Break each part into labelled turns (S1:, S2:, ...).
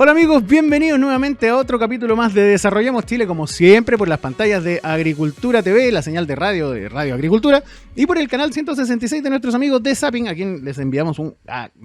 S1: Hola amigos, bienvenidos nuevamente a otro capítulo más de Desarrollemos Chile, como siempre por las pantallas de Agricultura TV, la señal de Radio Agricultura, y por el canal 166 de nuestros amigos de Zapping, a quien les enviamos un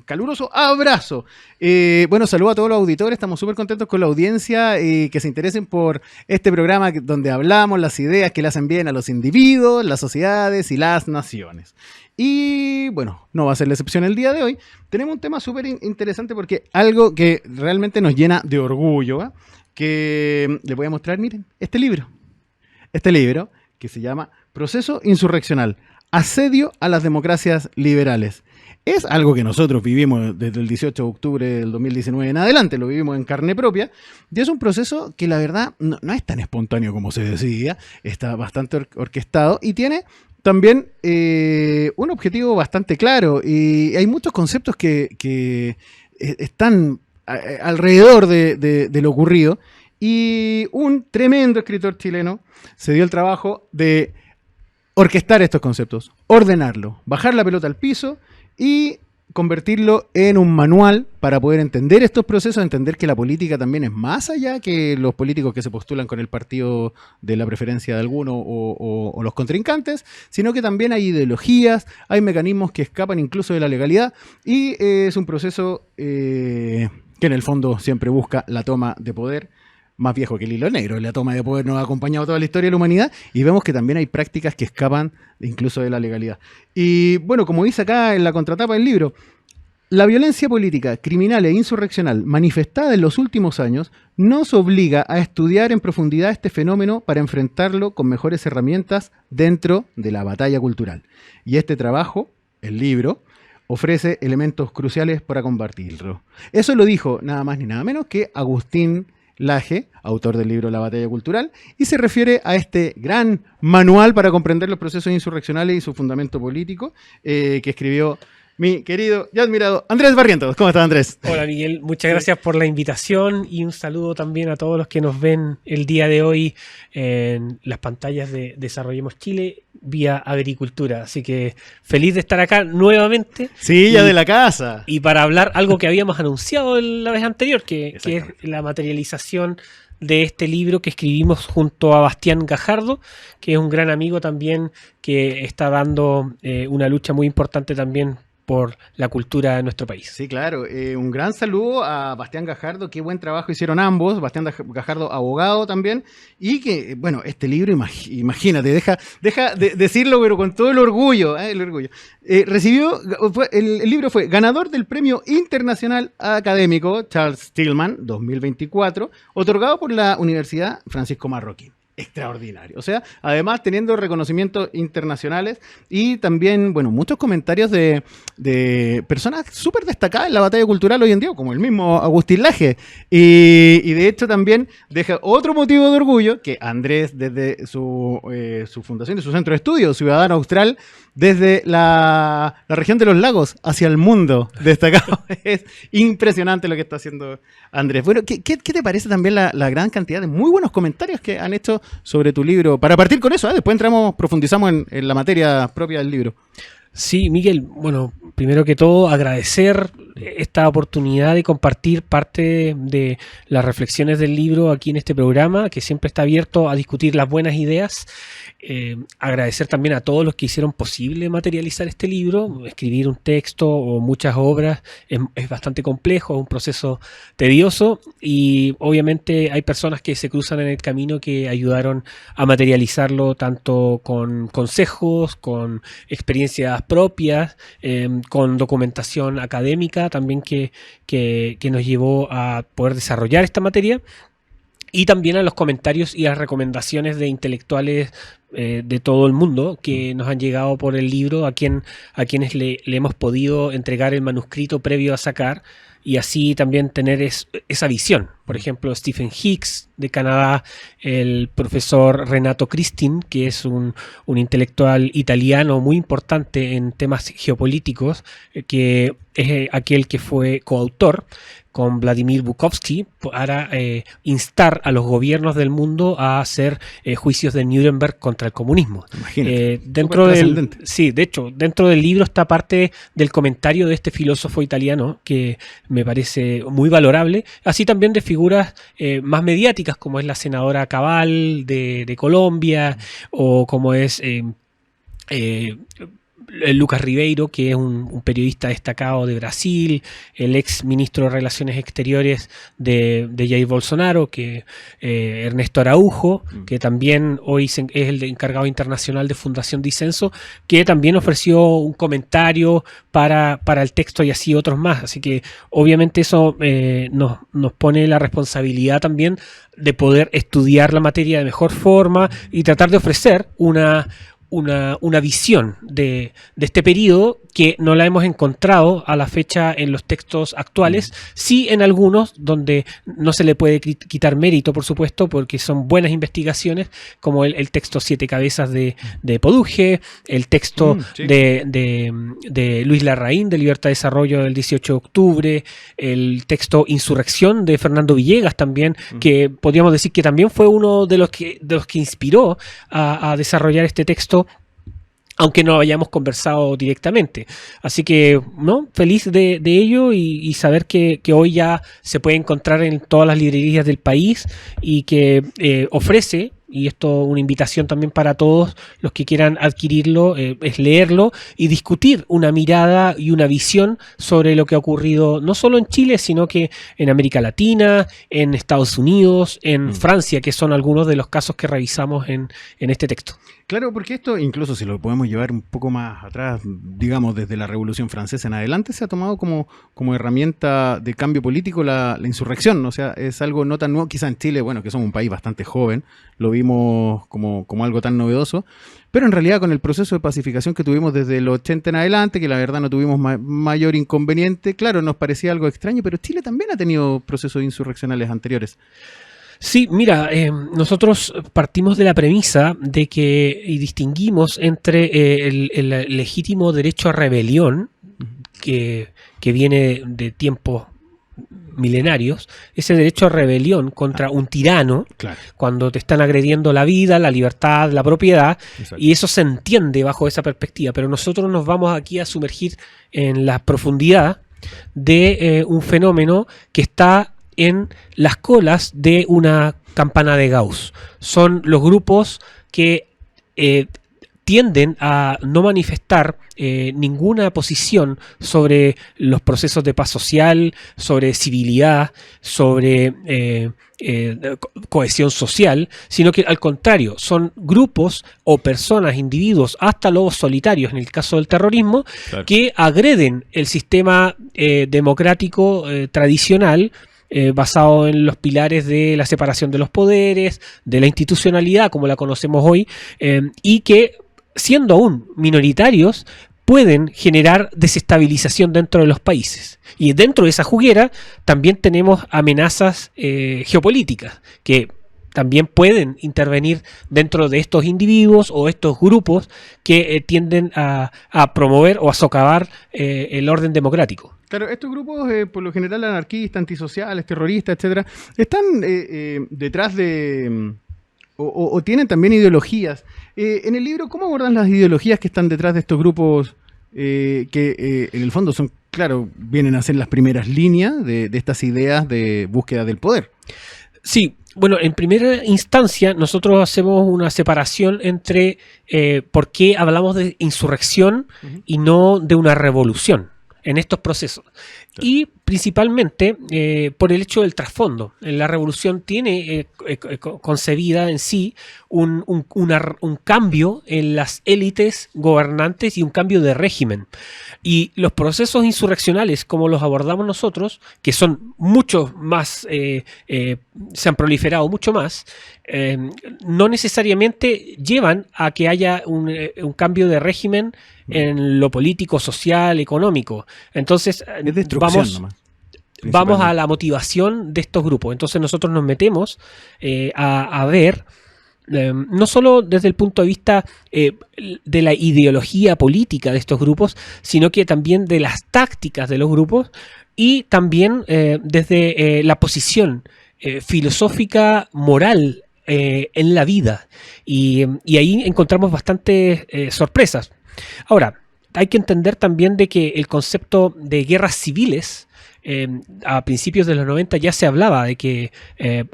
S1: caluroso abrazo. Saludo a todos los auditores, estamos súper contentos con la audiencia y que se interesen por este programa donde hablamos las ideas que le hacen bien a los individuos, las sociedades y las naciones. Y bueno, no va a ser la excepción el día de hoy. Tenemos un tema súper interesante porque algo que realmente nos llena de orgullo, ¿eh? Que les voy a mostrar, miren, este libro que se llama Proceso Insurreccional, Asedio a las Democracias Liberales. Es algo que nosotros vivimos desde el 18 de octubre del 2019 en adelante, lo vivimos en carne propia, y es un proceso que la verdad no es tan espontáneo como se decía, está bastante orquestado y tiene también un objetivo bastante claro, y hay muchos conceptos que están alrededor de lo ocurrido, y un tremendo escritor chileno se dio el trabajo de orquestar estos conceptos, ordenarlo, bajar la pelota al piso y convertirlo en un manual para poder entender estos procesos, entender que la política también es más allá que los políticos que se postulan con el partido de la preferencia de alguno o los contrincantes, sino que también hay ideologías, hay mecanismos que escapan incluso de la legalidad, y es un proceso que en el fondo siempre busca la toma de poder, más viejo que el hilo negro. La toma de poder nos ha acompañado toda la historia de la humanidad, y vemos que también hay prácticas que escapan incluso de la legalidad. Y bueno, como dice acá en la contratapa del libro, la violencia política, criminal e insurreccional manifestada en los últimos años nos obliga a estudiar en profundidad este fenómeno para enfrentarlo con mejores herramientas dentro de la batalla cultural. Y este trabajo, el libro, ofrece elementos cruciales para combatirlo. Eso lo dijo nada más ni nada menos que Agustín Laje, autor del libro La Batalla Cultural, y se refiere a este gran manual para comprender los procesos insurreccionales y su fundamento político, que escribió mi querido y admirado Andrés Barrientos. ¿Cómo estás, Andrés?
S2: Hola, Miguel. Muchas gracias por la invitación y un saludo también a todos los que nos ven el día de hoy en las pantallas de Desarrollemos Chile vía Agricultura. Así que feliz de estar acá nuevamente.
S1: Sí, ya de la casa.
S2: Y para hablar algo que habíamos anunciado la vez anterior, que es la materialización de este libro que escribimos junto a Bastián Gajardo, que es un gran amigo también que está dando una lucha muy importante también por la cultura de nuestro país.
S1: Sí, claro. Un gran saludo a Bastián Gajardo. Qué buen trabajo hicieron ambos. Bastián Gajardo, abogado también. Y que, bueno, este libro, imagínate, deja de decirlo, pero con todo el orgullo. El libro fue ganador del Premio Internacional Académico Charles Tillman 2024, otorgado por la Universidad Francisco Marroquín. Extraordinario. O sea, además teniendo reconocimientos internacionales y también, bueno, muchos comentarios de personas súper destacadas en la batalla cultural hoy en día, como el mismo Agustín Laje. Y de hecho también deja otro motivo de orgullo que Andrés, desde su fundación, de su centro de estudios, Ciudadano Austral, desde la región de los lagos hacia el mundo destacado. Es impresionante lo que está haciendo Andrés. Bueno, ¿qué te parece también la gran cantidad de muy buenos comentarios que han hecho sobre tu libro? Para partir con eso, después profundizamos en la materia propia del libro.
S2: Sí, Miguel, bueno, primero que todo agradecer esta oportunidad de compartir parte de las reflexiones del libro aquí en este programa, que siempre está abierto a discutir las buenas ideas. Agradecer también a todos los que hicieron posible materializar este libro. Escribir un texto o muchas obras es bastante complejo, es un proceso tedioso, y obviamente hay personas que se cruzan en el camino que ayudaron a materializarlo tanto con consejos, con experiencias propias, con documentación académica también que nos llevó a poder desarrollar esta materia, y también a los comentarios y las recomendaciones de intelectuales de todo el mundo que nos han llegado por el libro, a quienes le hemos podido entregar el manuscrito previo a sacar, y así también tener esa visión. Por ejemplo, Stephen Hicks de Canadá, el profesor Renato Cristin, que es un intelectual italiano muy importante en temas geopolíticos, que es aquel que fue coautor con Vladimir Bukovsky para instar a los gobiernos del mundo a hacer juicios de Nuremberg contra el comunismo.
S1: Imagínate.
S2: Sí, de hecho, dentro del libro está parte del comentario de este filósofo italiano que me parece muy valorable, así también de figuras más mediáticas, como es la senadora Cabal de Colombia, o como es Lucas Ribeiro, que es un periodista destacado de Brasil, el ex ministro de Relaciones Exteriores de Jair Bolsonaro, que Ernesto Araujo, que también hoy es el encargado internacional de Fundación Disenso, que también ofreció un comentario para el texto, y así otros más. Así que obviamente eso nos pone la responsabilidad también de poder estudiar la materia de mejor forma y tratar de ofrecer una visión de este periodo que no la hemos encontrado a la fecha en los textos actuales, sí en algunos donde no se le puede quitar mérito, por supuesto, porque son buenas investigaciones, como el texto Siete Cabezas de Poduje, el texto de Luis Larraín de Libertad y Desarrollo del 18 de octubre, el texto Insurrección de Fernando Villegas también, que podríamos decir que también fue uno de los que inspiró a desarrollar este texto, aunque no hayamos conversado directamente. Así que, ¿no? Feliz de ello, y saber que hoy ya se puede encontrar en todas las librerías del país, y que ofrece, y esto una invitación también para todos los que quieran adquirirlo, es leerlo y discutir una mirada y una visión sobre lo que ha ocurrido no solo en Chile, sino que en América Latina, en Estados Unidos, en Francia, que son algunos de los casos que revisamos en este texto.
S1: Claro, porque esto, incluso si lo podemos llevar un poco más atrás, digamos desde la Revolución Francesa en adelante, se ha tomado como herramienta de cambio político la insurrección. O sea, es algo no tan nuevo, quizá en Chile, bueno, que somos un país bastante joven, lo vimos como algo tan novedoso, pero en realidad con el proceso de pacificación que tuvimos desde los 80 en adelante, que la verdad no tuvimos mayor inconveniente, claro, nos parecía algo extraño, pero Chile también ha tenido procesos insurreccionales anteriores.
S2: Sí, mira, nosotros partimos de la premisa de que y distinguimos entre el legítimo derecho a rebelión, que viene de tiempos milenarios, ese derecho a rebelión contra un tirano, claro, cuando te están agrediendo la vida, la libertad, la propiedad. Exacto. Y eso se entiende bajo esa perspectiva, pero nosotros nos vamos aquí a sumergir en la profundidad de un fenómeno que está en las colas de una campana de Gauss. Son los grupos que tienden a no manifestar ninguna posición sobre los procesos de paz social, sobre civilidad, sobre cohesión social, sino que al contrario, son grupos o personas, individuos, hasta lobos solitarios en el caso del terrorismo, claro, que agreden el sistema democrático tradicional, basado en los pilares de la separación de los poderes, de la institucionalidad como la conocemos hoy, y que, siendo aún minoritarios, pueden generar desestabilización dentro de los países. Y dentro de esa juguera también tenemos amenazas geopolíticas que también pueden intervenir dentro de estos individuos o estos grupos que tienden a promover o a socavar el orden democrático.
S1: Claro, estos grupos, por lo general anarquistas, antisociales, terroristas, etcétera, están detrás de... O tienen también ideologías. En el libro, ¿cómo abordan las ideologías que están detrás de estos grupos que en el fondo son, claro, vienen a ser las primeras líneas de estas ideas de búsqueda del poder?
S2: Sí, bueno, en primera instancia nosotros hacemos una separación entre por qué hablamos de insurrección y no de una revolución en estos procesos. Claro. Y principalmente por el hecho del trasfondo. La revolución tiene concebida en sí un cambio en las élites gobernantes y un cambio de régimen. Y los procesos insurreccionales, como los abordamos nosotros, que son mucho más, se han proliferado mucho más, no necesariamente llevan a que haya un cambio de régimen en lo político, social, económico. Entonces, vamos a la motivación de estos grupos. Entonces nosotros nos metemos a ver, no solo desde el punto de vista de la ideología política de estos grupos, sino que también de las tácticas de los grupos, y también desde la posición filosófica, moral en la vida. Y ahí encontramos bastantes sorpresas. Ahora, hay que entender también de que el concepto de guerras civiles a principios de los 90 ya se hablaba de que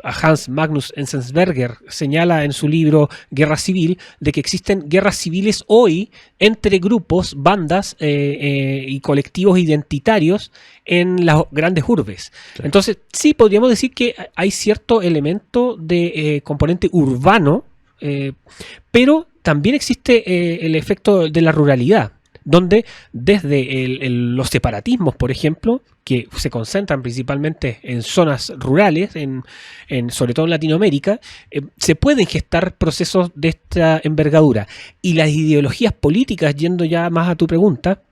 S2: Hans Magnus Enzensberger señala en su libro Guerra Civil de que existen guerras civiles hoy entre grupos, bandas y colectivos identitarios en las grandes urbes. Claro. Entonces, sí, podríamos decir que hay cierto elemento de componente urbano, pero también existe el efecto de la ruralidad, donde desde los separatismos, por ejemplo, que se concentran principalmente en zonas rurales, sobre todo en Latinoamérica, se pueden gestar procesos de esta envergadura. Y las ideologías políticas, yendo ya más a tu pregunta,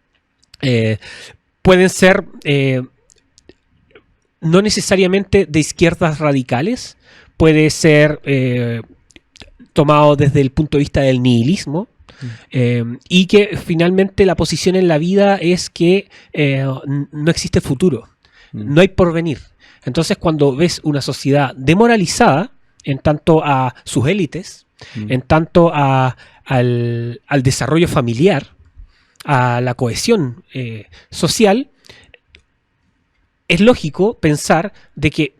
S2: pueden ser no necesariamente de izquierdas radicales, puede ser tomado desde el punto de vista del nihilismo, y que finalmente la posición en la vida es que no existe futuro, no hay porvenir. Entonces, cuando ves una sociedad demoralizada en tanto a sus élites, en tanto al desarrollo familiar, a la cohesión social, es lógico pensar de que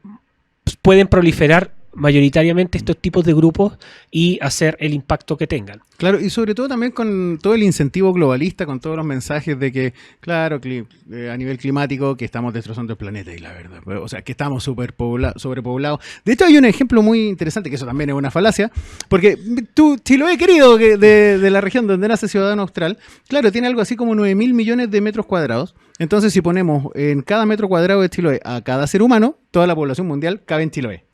S2: pueden proliferar mayoritariamente estos tipos de grupos y hacer el impacto que tengan.
S1: Claro, y sobre todo también con todo el incentivo globalista, con todos los mensajes de que, claro, a nivel climático, que estamos destrozando el planeta, y la verdad, o sea, que estamos sobrepoblados. De hecho, hay un ejemplo muy interesante, que eso también es una falacia, porque tú, Chiloé, querido, de la región donde nace Ciudadano Austral, claro, tiene algo así como 9.000 millones de metros cuadrados. Entonces, si ponemos en cada metro cuadrado de Chiloé a cada ser humano, toda la población mundial cabe en Chiloé.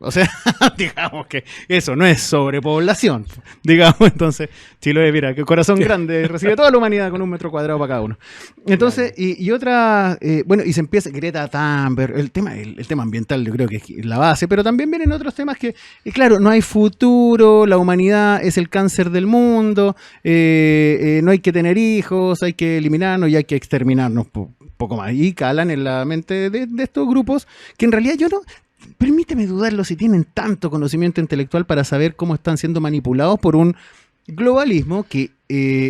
S1: O sea, digamos que eso no es sobrepoblación, digamos. Entonces, Chiloé, mira, que corazón grande, recibe toda la humanidad con 1 metro cuadrado para cada uno. Entonces, y otra, bueno, y se empieza Greta Thunberg, el tema ambiental yo creo que es la base, pero también vienen otros temas que, claro, no hay futuro, la humanidad es el cáncer del mundo, no hay que tener hijos, hay que eliminarnos y hay que exterminarnos poco más. Y calan en la mente de estos grupos que en realidad yo no... Permíteme dudarlo si tienen tanto conocimiento intelectual para saber cómo están siendo manipulados por un globalismo que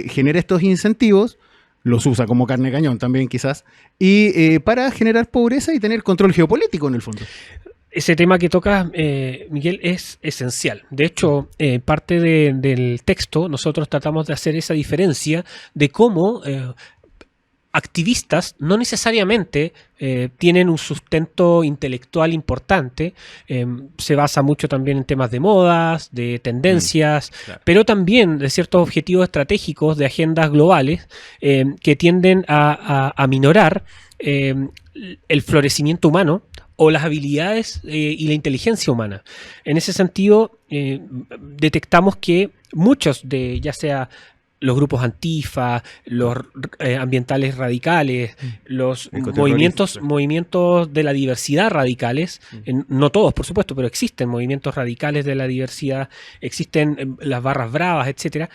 S1: genera estos incentivos, los usa como carne de cañón también quizás, y para generar pobreza y tener control geopolítico en el fondo.
S2: Ese tema que tocas, Miguel, es esencial. De hecho, parte del texto nosotros tratamos de hacer esa diferencia de cómo... activistas no necesariamente tienen un sustento intelectual importante, se basa mucho también en temas de modas, de tendencias, claro, pero también de ciertos objetivos estratégicos de agendas globales que tienden a minorar el florecimiento humano o las habilidades y la inteligencia humana. En ese sentido, detectamos que muchos de, ya sea los grupos antifa, los ambientales radicales, los movimientos de la diversidad radicales, no todos por supuesto, pero existen movimientos radicales de la diversidad, existen las barras bravas, etcétera,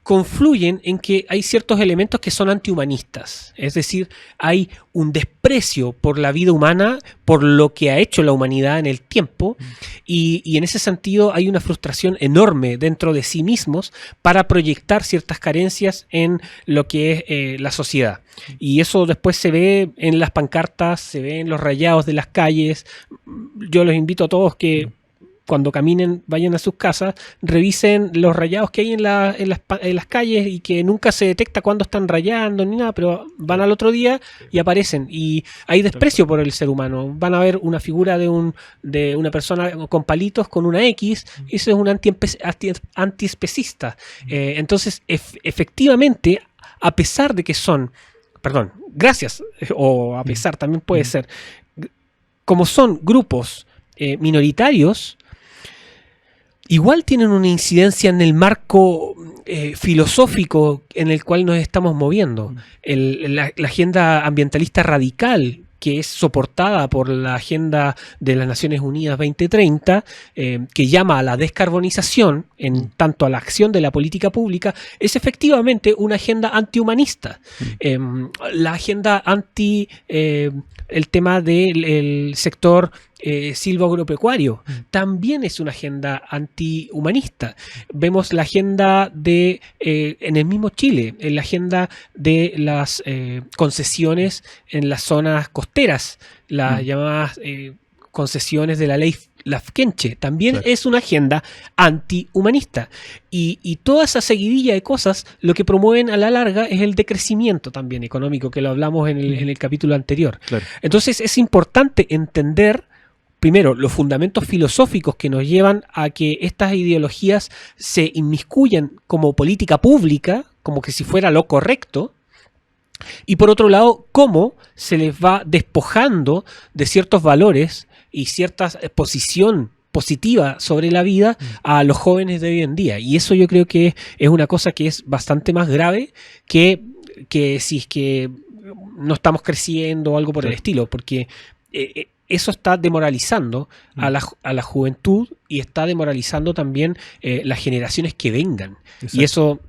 S2: confluyen en que hay ciertos elementos que son antihumanistas, es decir, hay un desprecio por la vida humana, por lo que ha hecho la humanidad en el tiempo, y en ese sentido hay una frustración enorme dentro de sí mismos para proyectar ciertas carencias en lo que es la sociedad. Y eso después se ve en las pancartas, se ve en los rayados de las calles. Yo los invito a todos que cuando caminen, vayan a sus casas, revisen los rayados que hay en las calles y que nunca se detecta cuándo están rayando ni nada, pero van al otro día y aparecen. Y hay desprecio por el ser humano. Van a ver una figura de una persona con palitos, con una X, y eso es un antiespecista. Entonces, efectivamente, a pesar de que son, gracias, o a pesar también puede ser, como son grupos minoritarios, igual tienen una incidencia en el marco filosófico en el cual nos estamos moviendo. La agenda ambientalista radical, que es soportada por la Agenda de las Naciones Unidas 2030, que llama a la descarbonización en tanto a la acción de la política pública, es efectivamente una agenda antihumanista. La agenda el tema del sector silvoagropecuario. También es una agenda antihumanista. Vemos la agenda en el mismo Chile, en la agenda de las concesiones en las zonas costeras, las llamadas concesiones de la ley Lafkenche. También es una agenda antihumanista. Y toda esa seguidilla de cosas lo que promueven a la larga es el decrecimiento también económico, que lo hablamos en el capítulo anterior. Claro. Entonces es importante entender primero los fundamentos filosóficos que nos llevan a que estas ideologías se inmiscuyan como política pública, como que si fuera lo correcto. Y por otro lado, cómo se les va despojando de ciertos valores y cierta posición positiva sobre la vida a los jóvenes de hoy en día. Y eso yo creo que es una cosa que es bastante más grave que si es que no estamos creciendo o algo por el estilo, porque eso está demoralizando a la juventud y está demoralizando también las generaciones que vengan. Exacto. Y eso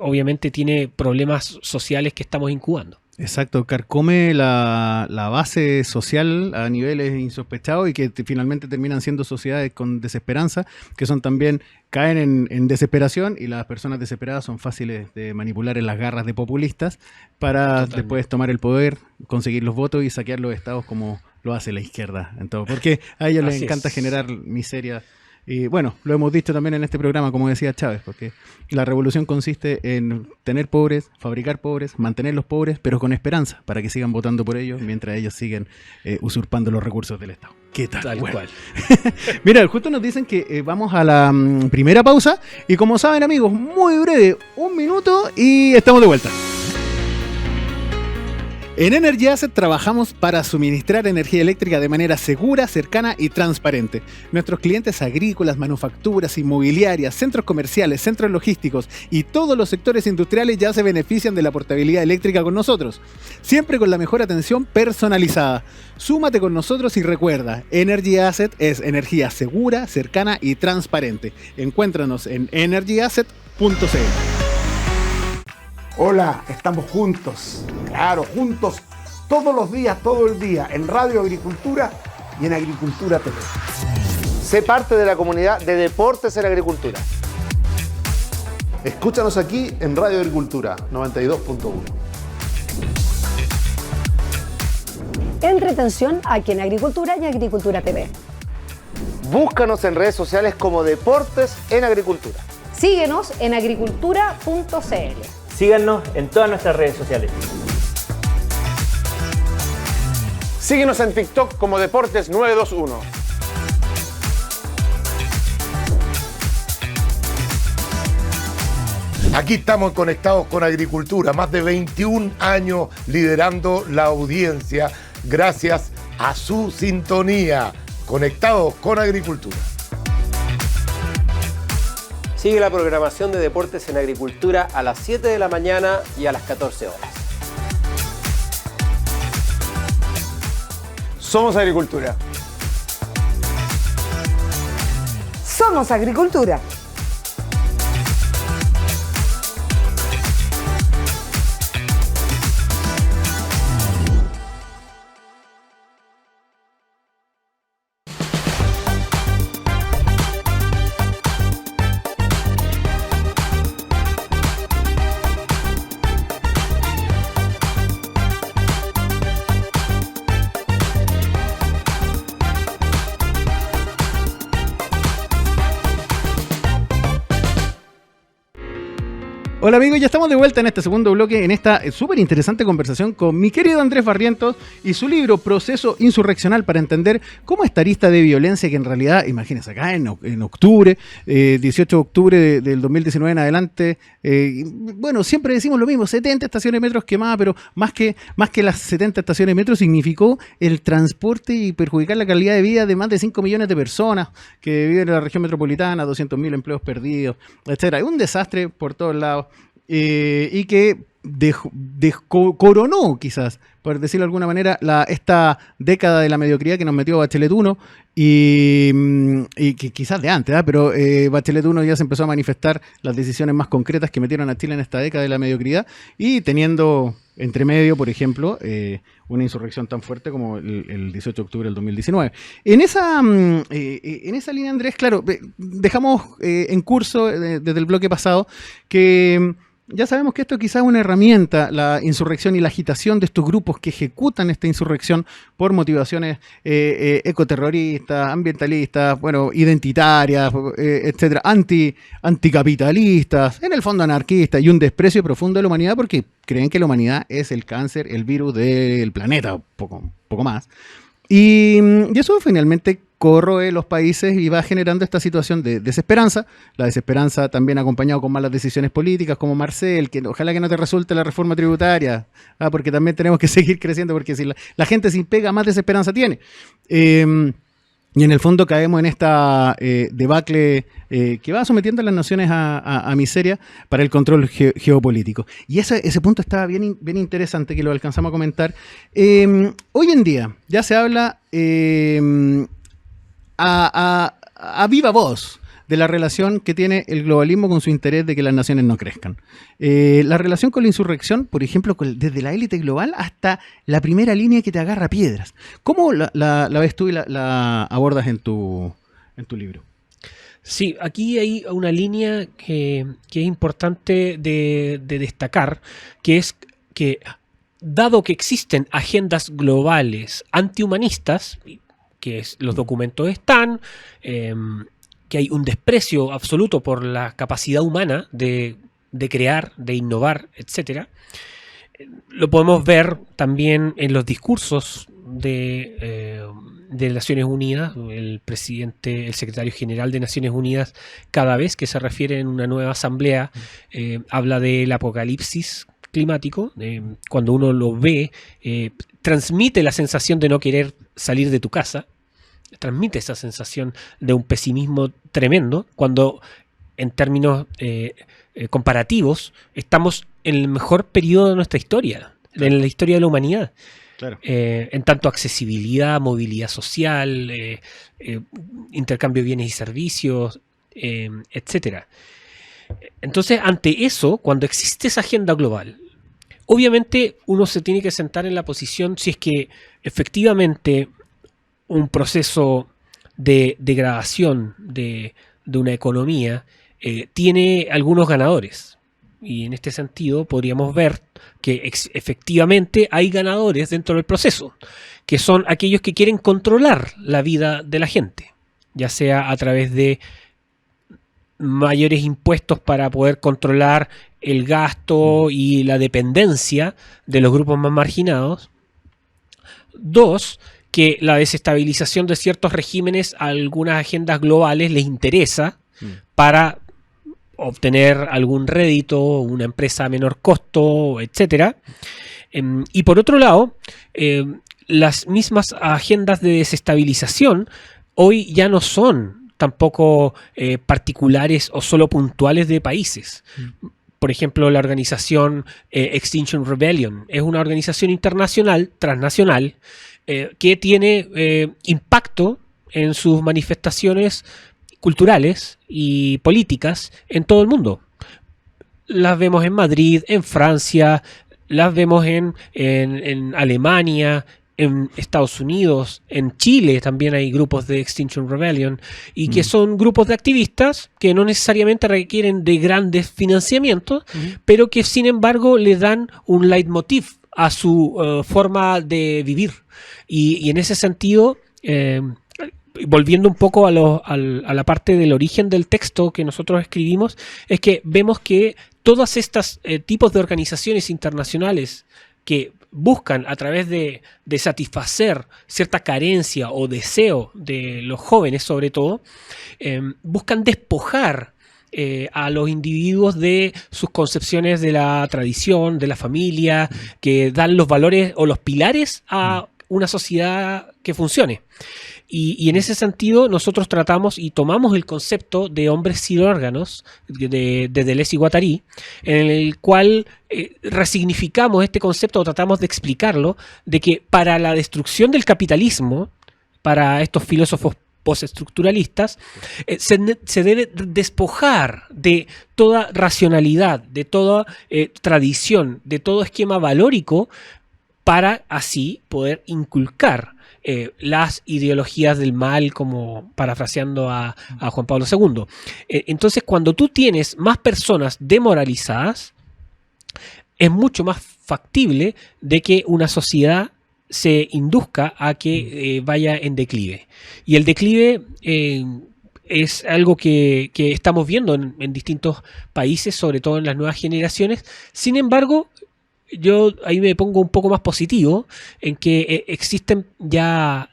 S2: obviamente tiene problemas sociales que estamos incubando.
S1: Exacto, carcome la base social a niveles insospechados y que finalmente terminan siendo sociedades con desesperanza, que son también, caen en desesperación, y las personas desesperadas son fáciles de manipular en las garras de populistas para después tomar el poder, conseguir los votos y saquear los estados como lo hace la izquierda en todo, porque a ellos les encanta generar miseria. Y bueno, lo hemos dicho también en este programa, como decía Chávez, porque la revolución consiste en tener pobres, fabricar pobres, mantenerlos pobres, pero con esperanza, para que sigan votando por ellos mientras ellos siguen usurpando los recursos del Estado. ¿Qué tal?
S2: Tal cual.
S1: Mira, justo nos dicen que vamos a la primera pausa, y como saben, amigos, muy breve, 1 minuto y estamos de vuelta. En Energy Asset trabajamos para suministrar energía eléctrica de manera segura, cercana y transparente. Nuestros clientes agrícolas, manufacturas, inmobiliarias, centros comerciales, centros logísticos y todos los sectores industriales ya se benefician de la portabilidad eléctrica con nosotros. Siempre con la mejor atención personalizada. Súmate con nosotros y recuerda, Energy Asset es energía segura, cercana y transparente. Encuéntranos en energyasset.cl.
S3: Hola, estamos juntos, claro, juntos, todos los días, todo el día, en Radio Agricultura y en Agricultura TV.
S4: Sé parte de la comunidad de Deportes en Agricultura.
S3: Escúchanos aquí en Radio Agricultura 92.1.
S5: Entretención aquí en Agricultura y Agricultura TV.
S4: Búscanos en redes sociales como Deportes en Agricultura.
S5: Síguenos en agricultura.cl.
S6: Síganos en todas nuestras redes sociales.
S4: Síguenos en TikTok como Deportes 921.
S3: Aquí estamos conectados con Agricultura, más de 21 años liderando la audiencia gracias a su sintonía. Conectados con Agricultura.
S6: Sigue la programación de Deportes en Agricultura a las 7 de la mañana y a las 14 horas.
S4: Somos Agricultura.
S5: Somos Agricultura.
S1: Hola amigos, ya estamos de vuelta en este segundo bloque, en esta súper interesante conversación con mi querido Andrés Barrientos y su libro Proceso Insurreccional para entender cómo esta arista de violencia que en realidad, imagínense, acá en octubre, 18 de octubre del 2019 en adelante, bueno, siempre decimos lo mismo, 70 estaciones de metros quemadas, pero más que las 70 estaciones de metro significó el transporte y perjudicar la calidad de vida de más de 5 millones de personas que viven en la región metropolitana, 200.000 empleos perdidos, etcétera. Un desastre por todos lados. Y que coronó, quizás, por decirlo de alguna manera, esta década de la mediocridad que nos metió Bachelet 1 y que quizás de antes, pero Bachelet 1 ya se empezó a manifestar las decisiones más concretas que metieron a Chile en esta década de la mediocridad y teniendo entre medio, por ejemplo, una insurrección tan fuerte como el 18 de octubre del 2019. En esa línea, Andrés, claro, dejamos en curso desde el bloque pasado que ya sabemos que esto quizás es una herramienta, la insurrección y la agitación de estos grupos que ejecutan esta insurrección por motivaciones ecoterroristas, ambientalistas, bueno, identitarias, etcétera, anticapitalistas, en el fondo anarquistas, y un desprecio profundo de la humanidad porque creen que la humanidad es el cáncer, el virus del planeta, poco más. Y eso finalmente corroe los países y va generando esta situación de desesperanza. La desesperanza también acompañado con malas decisiones políticas como Marcel, que ojalá que no te resulte la reforma tributaria, porque también tenemos que seguir creciendo, porque si la gente sin pega, más desesperanza tiene. Y en el fondo caemos en esta debacle que va sometiendo a las naciones a miseria para el control geopolítico. Y ese punto estaba bien interesante, que lo alcanzamos a comentar. Hoy en día ya se habla a viva voz de la relación que tiene el globalismo con su interés de que las naciones no crezcan. La relación con la insurrección, por ejemplo, desde la élite global hasta la primera línea que te agarra piedras. ¿Cómo la ves tú y la abordas en tu libro?
S2: Sí, aquí hay una línea que es importante de destacar, que es que dado que existen agendas globales antihumanistas, que los documentos están, que hay un desprecio absoluto por la capacidad humana de crear, de innovar, etc. Lo podemos ver también en los discursos de Naciones Unidas. El presidente, el secretario general de Naciones Unidas, cada vez que se refiere en una nueva asamblea, habla del apocalipsis climático. Cuando uno lo ve, transmite la sensación de no querer salir de tu casa, transmite esa sensación de un pesimismo tremendo, cuando en términos comparativos estamos en el mejor periodo de nuestra historia, claro, en la historia de la humanidad. Claro. En tanto accesibilidad, movilidad social, intercambio de bienes y servicios, etcétera. Entonces, ante eso, cuando existe esa agenda global, obviamente uno se tiene que sentar en la posición si es que efectivamente un proceso de degradación de una economía tiene algunos ganadores. Y en este sentido podríamos ver que efectivamente hay ganadores dentro del proceso, que son aquellos que quieren controlar la vida de la gente, ya sea a través de mayores impuestos para poder controlar el gasto y la dependencia de los grupos más marginados. 2, que la desestabilización de ciertos regímenes a algunas agendas globales les interesa para obtener algún rédito, una empresa a menor costo, etcétera. Y por otro lado, las mismas agendas de desestabilización hoy ya no son tampoco particulares o solo puntuales de países. Por ejemplo, la organización Extinction Rebellion es una organización internacional, transnacional, que tiene impacto en sus manifestaciones culturales y políticas en todo el mundo. Las vemos en Madrid, en Francia, las vemos en Alemania, en Estados Unidos, en Chile también hay grupos de Extinction Rebellion, y que son grupos de activistas que no necesariamente requieren de grandes financiamientos, pero que sin embargo le dan un leitmotiv a su forma de vivir. Y en ese sentido, volviendo un poco a la parte del origen del texto que nosotros escribimos, es que vemos que todas estas tipos de organizaciones internacionales que buscan a través de satisfacer cierta carencia o deseo de los jóvenes, sobre todo, buscan despojar a los individuos de sus concepciones de la tradición, de la familia, que dan los valores o los pilares a una sociedad que funcione. Y en ese sentido nosotros tratamos y tomamos el concepto de hombres sin órganos de Deleuze y Guattari, en el cual resignificamos este concepto o tratamos de explicarlo, de que para la destrucción del capitalismo, para estos filósofos postestructuralistas, se debe despojar de toda racionalidad, de toda tradición, de todo esquema valórico, para así poder inculcar las ideologías del mal, como parafraseando a Juan Pablo II. Entonces, cuando tú tienes más personas demoralizadas, es mucho más factible de que una sociedad se induzca a que vaya en declive. Y el declive es algo que estamos viendo en distintos países, sobre todo en las nuevas generaciones. Sin embargo, yo ahí me pongo un poco más positivo en que existen ya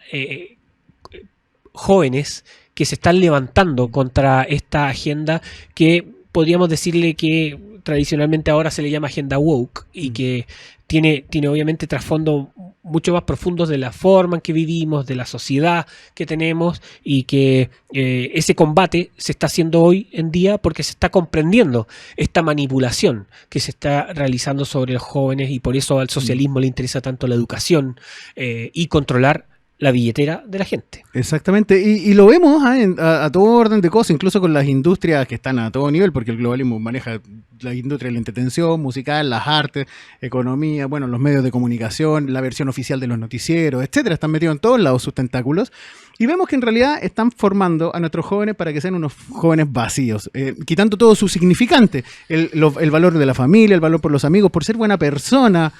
S2: jóvenes que se están levantando contra esta agenda que podríamos decirle que tradicionalmente ahora se le llama agenda woke, y que tiene obviamente trasfondo mucho más profundos de la forma en que vivimos, de la sociedad que tenemos, y que ese combate se está haciendo hoy en día porque se está comprendiendo esta manipulación que se está realizando sobre los jóvenes, y por eso al socialismo le interesa tanto la educación y controlar la billetera de la gente.
S1: Exactamente, y lo vemos a todo orden de cosas, incluso con las industrias que están a todo nivel, porque el globalismo maneja la industria de la entretención musical, las artes, economía, bueno, los medios de comunicación, la versión oficial de los noticieros, etcétera. Están metidos en todos lados sus tentáculos, y vemos que en realidad están formando a nuestros jóvenes para que sean unos jóvenes vacíos, quitando todo su significante, el valor de la familia, el valor por los amigos, por ser buena persona.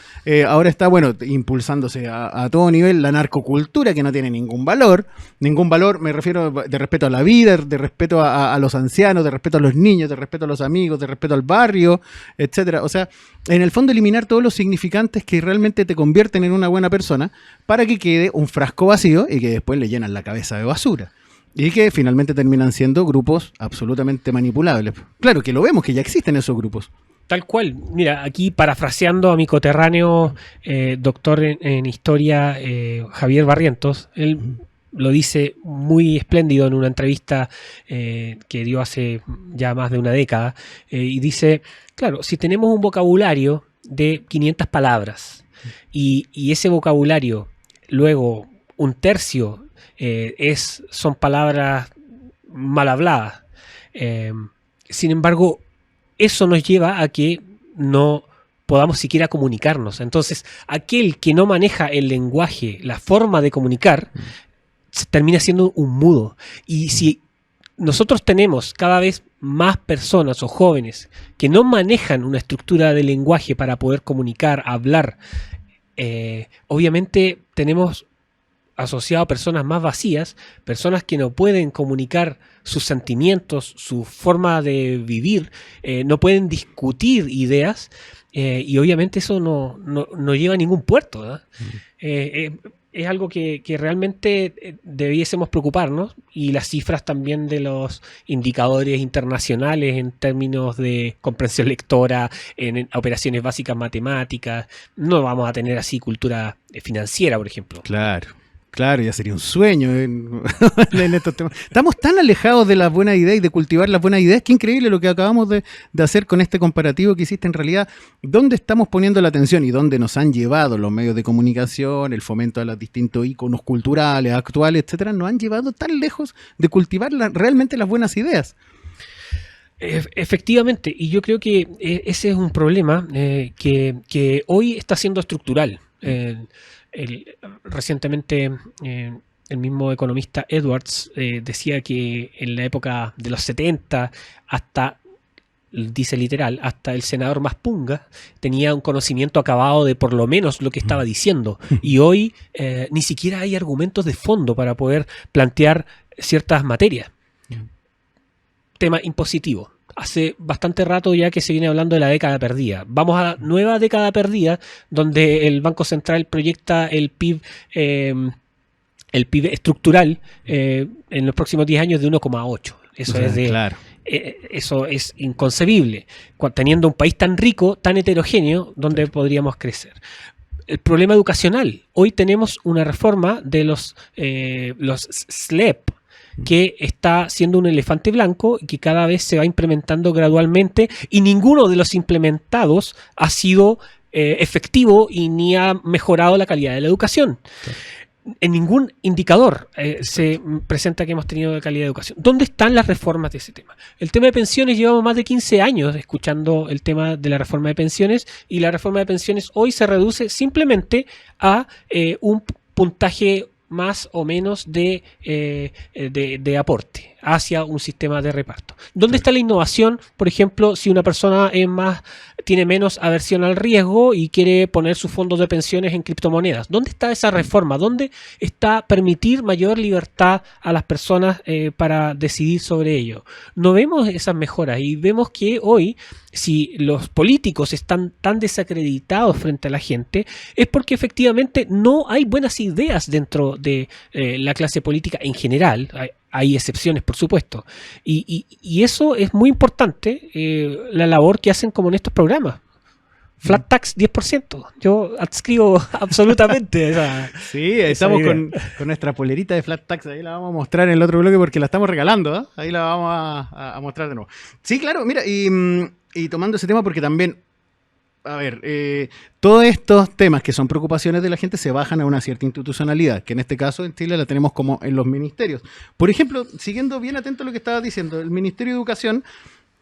S1: Ahora está, bueno, impulsándose a todo nivel la narcocultura, que no tiene ningún valor, me refiero de respeto a la vida, de respeto a los ancianos, de respeto a los niños, de respeto a los amigos, de respeto al barrio, etcétera. O sea, en el fondo eliminar todos los significantes que realmente te convierten en una buena persona, para que quede un frasco vacío y que después le llenan la cabeza de basura. Y que finalmente terminan siendo grupos absolutamente manipulables. Claro que lo vemos, que ya existen esos grupos.
S2: Tal cual. Mira, aquí parafraseando a mi coterráneo doctor en historia, Javier Barrientos, él lo dice muy espléndido en una entrevista que dio hace ya más de una década, y dice, claro, si tenemos un vocabulario de 500 palabras y ese vocabulario luego un tercio son palabras mal habladas, sin embargo, eso nos lleva a que no podamos siquiera comunicarnos. Entonces, aquel que no maneja el lenguaje, la forma de comunicar, se termina siendo un mudo. Y si nosotros tenemos cada vez más personas o jóvenes que no manejan una estructura de lenguaje para poder comunicar, hablar, obviamente tenemos asociado a personas más vacías, personas que no pueden comunicar sus sentimientos, su forma de vivir, no pueden discutir ideas, y obviamente eso no lleva a ningún puerto, ¿verdad? Es algo que realmente debiésemos preocuparnos, y las cifras también de los indicadores internacionales en términos de comprensión lectora, en operaciones básicas matemáticas. No vamos a tener así cultura financiera, por ejemplo.
S1: Claro, ya sería un sueño en estos temas. Estamos tan alejados de las buenas ideas y de cultivar las buenas ideas. Qué increíble lo que acabamos de hacer con este comparativo que hiciste. En realidad, ¿dónde estamos poniendo la atención y dónde nos han llevado los medios de comunicación, el fomento de los distintos íconos culturales, actuales, etcétera? Nos han llevado tan lejos de cultivar realmente las buenas ideas.
S2: Efectivamente, y yo creo que ese es un problema que hoy está siendo estructural. Recientemente el mismo economista Edwards decía que en la época de los 70 hasta, dice literal, hasta el senador Maspunga tenía un conocimiento acabado de por lo menos lo que estaba diciendo, y hoy ni siquiera hay argumentos de fondo para poder plantear ciertas materias. Tema impositivo. Hace bastante rato ya que se viene hablando de la década perdida. Vamos a la nueva década perdida, donde el Banco Central proyecta el PIB estructural en los próximos 10 años de 1,8. Eso es inconcebible, teniendo un país tan rico, tan heterogéneo, donde podríamos crecer. El problema educacional. Hoy tenemos una reforma de los SLEP, que está siendo un elefante blanco y que cada vez se va implementando gradualmente, y ninguno de los implementados ha sido efectivo y ni ha mejorado la calidad de la educación. en ningún indicador se presenta que hemos tenido calidad de educación. ¿Dónde están las reformas de ese tema? El tema de pensiones, llevamos más de 15 años escuchando el tema de la reforma de pensiones, y la reforma de pensiones hoy se reduce simplemente a un puntaje más o menos de aporte hacia un sistema de reparto. ¿Dónde está la innovación? Por ejemplo, si una persona tiene menos aversión al riesgo y quiere poner sus fondos de pensiones en criptomonedas. ¿Dónde está esa reforma? ¿Dónde está permitir mayor libertad a las personas para decidir sobre ello? No vemos esas mejoras, y vemos que hoy, si los políticos están tan desacreditados frente a la gente, es porque efectivamente no hay buenas ideas dentro de la clase política en general. Hay excepciones, por supuesto. Y eso es muy importante, la labor que hacen como en estos programas. Flat tax 10%. Yo adscribo absolutamente esa.
S1: Sí, estamos con nuestra polerita de flat tax. Ahí la vamos a mostrar en el otro bloque porque la estamos regalando, ¿eh? Ahí la vamos a mostrar de nuevo. Sí, claro, mira, y tomando ese tema porque también, a ver, todos estos temas que son preocupaciones de la gente se bajan a una cierta institucionalidad, que en este caso en Chile la tenemos como en los ministerios. Por ejemplo, siguiendo bien atento a lo que estaba diciendo, el Ministerio de Educación,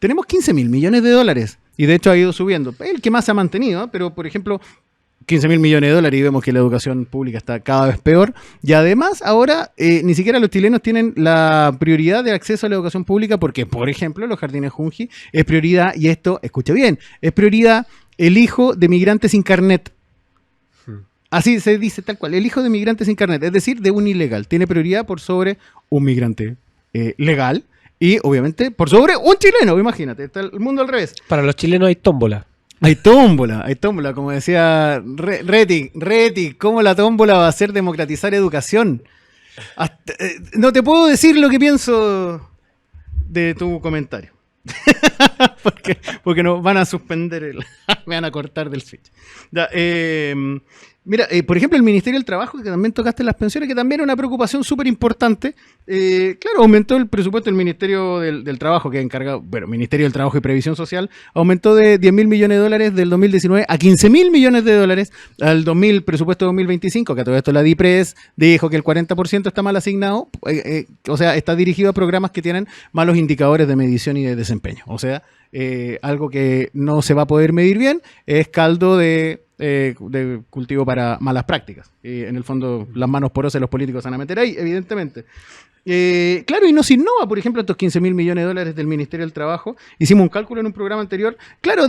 S1: tenemos 15.000 millones de dólares, y de hecho ha ido subiendo. El que más se ha mantenido, pero por ejemplo, 15.000 millones de dólares, y vemos que la educación pública está cada vez peor. Y además, ahora ni siquiera los chilenos tienen la prioridad de acceso a la educación pública, porque, por ejemplo, los jardines Junji es prioridad, y esto, escuche bien, es prioridad el hijo de migrantes sin carnet. Así se dice tal cual, el hijo de migrantes sin carnet, es decir, de un ilegal. Tiene prioridad por sobre un migrante legal, y obviamente por sobre un chileno, imagínate, está el mundo al revés.
S2: Para los chilenos hay tómbola.
S1: Hay tómbola, como decía Reti, ¿cómo la tómbola va a hacer democratizar educación? No te puedo decir lo que pienso de tu comentario. porque nos van a suspender, me van a cortar del switch. Ya, mira, por ejemplo, el Ministerio del Trabajo, que también tocaste las pensiones, que también era una preocupación súper importante. Claro, aumentó el presupuesto del Ministerio del Trabajo, que es encargado, bueno, Ministerio del Trabajo y Previsión Social, aumentó de 10.000 millones de dólares del 2019 a 15.000 millones de dólares al presupuesto 2025, que a todo esto la DIPRES dijo que el 40% está mal asignado, o sea, está dirigido a programas que tienen malos indicadores de medición y de desempeño. O sea, algo que no se va a poder medir bien es caldo de cultivo para malas prácticas. En el fondo, las manos porosas de los políticos van a meter ahí, evidentemente. Claro, y nos innova, por ejemplo, estos 15.000 millones de dólares del Ministerio del Trabajo. Hicimos un cálculo en un programa anterior. Claro,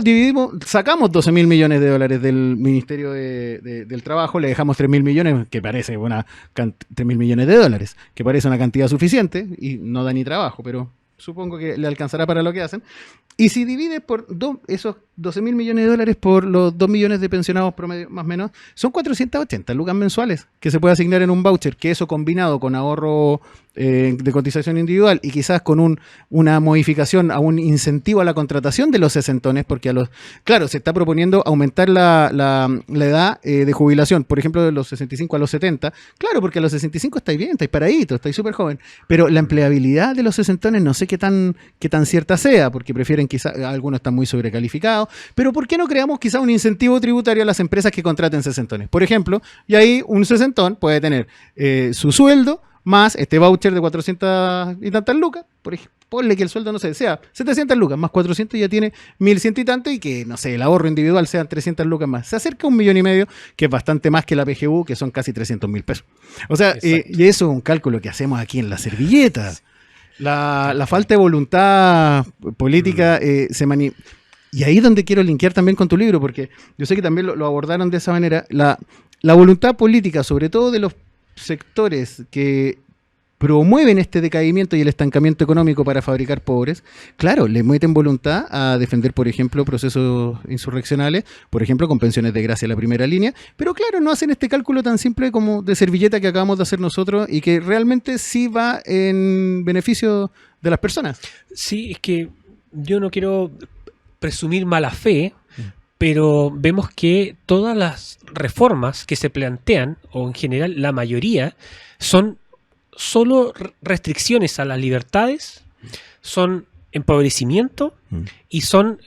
S1: sacamos 12.000 millones de dólares del Ministerio del Trabajo, le dejamos 3.000 millones, que parece 3.000 millones de dólares, que parece una cantidad suficiente y no da ni trabajo, pero supongo que le alcanzará para lo que hacen. Y si divides por esos 12.000 millones de dólares por los 2 millones de pensionados promedio, más o menos, son 480 lucas mensuales que se puede asignar en un voucher, que eso combinado con ahorro de cotización individual y quizás con una modificación a un incentivo a la contratación de los sesentones, porque claro, se está proponiendo aumentar la edad de jubilación, por ejemplo, de los 65 a los 70. Claro, porque a los 65 estáis bien, estáis paraditos, estáis súper joven, pero la empleabilidad de los sesentones no sé qué tan cierta sea, porque prefieren quizás, algunos están muy sobrecalificados, pero ¿por qué no creamos quizás un incentivo tributario a las empresas que contraten sesentones? Por ejemplo, y ahí un sesentón puede tener su sueldo más este voucher de 400 y tantas lucas, por ejemplo, ponle que el sueldo, no sé, sea 700 lucas, más 400 ya tiene 1.100 y tanto, y que, no sé, el ahorro individual sean 300 lucas más. Se acerca a 1,5 millones, que es bastante más que la PGU, que son casi 300.000 pesos. O sea, y eso es un cálculo que hacemos aquí en la servilleta. La falta de voluntad política y ahí es donde quiero linkear también con tu libro, porque yo sé que también lo abordaron de esa manera. La voluntad política, sobre todo de los sectores que promueven este decaimiento y el estancamiento económico para fabricar pobres, claro, le meten voluntad a defender, por ejemplo, procesos insurreccionales, por ejemplo, con pensiones de gracia a la primera línea, pero claro, no hacen este cálculo tan simple como de servilleta que acabamos de hacer nosotros y que realmente sí va en beneficio de las personas.
S2: Sí, es que yo no quiero presumir mala fe, pero vemos que todas las reformas que se plantean, o en general la mayoría, son solo restricciones a las libertades, son empobrecimiento y son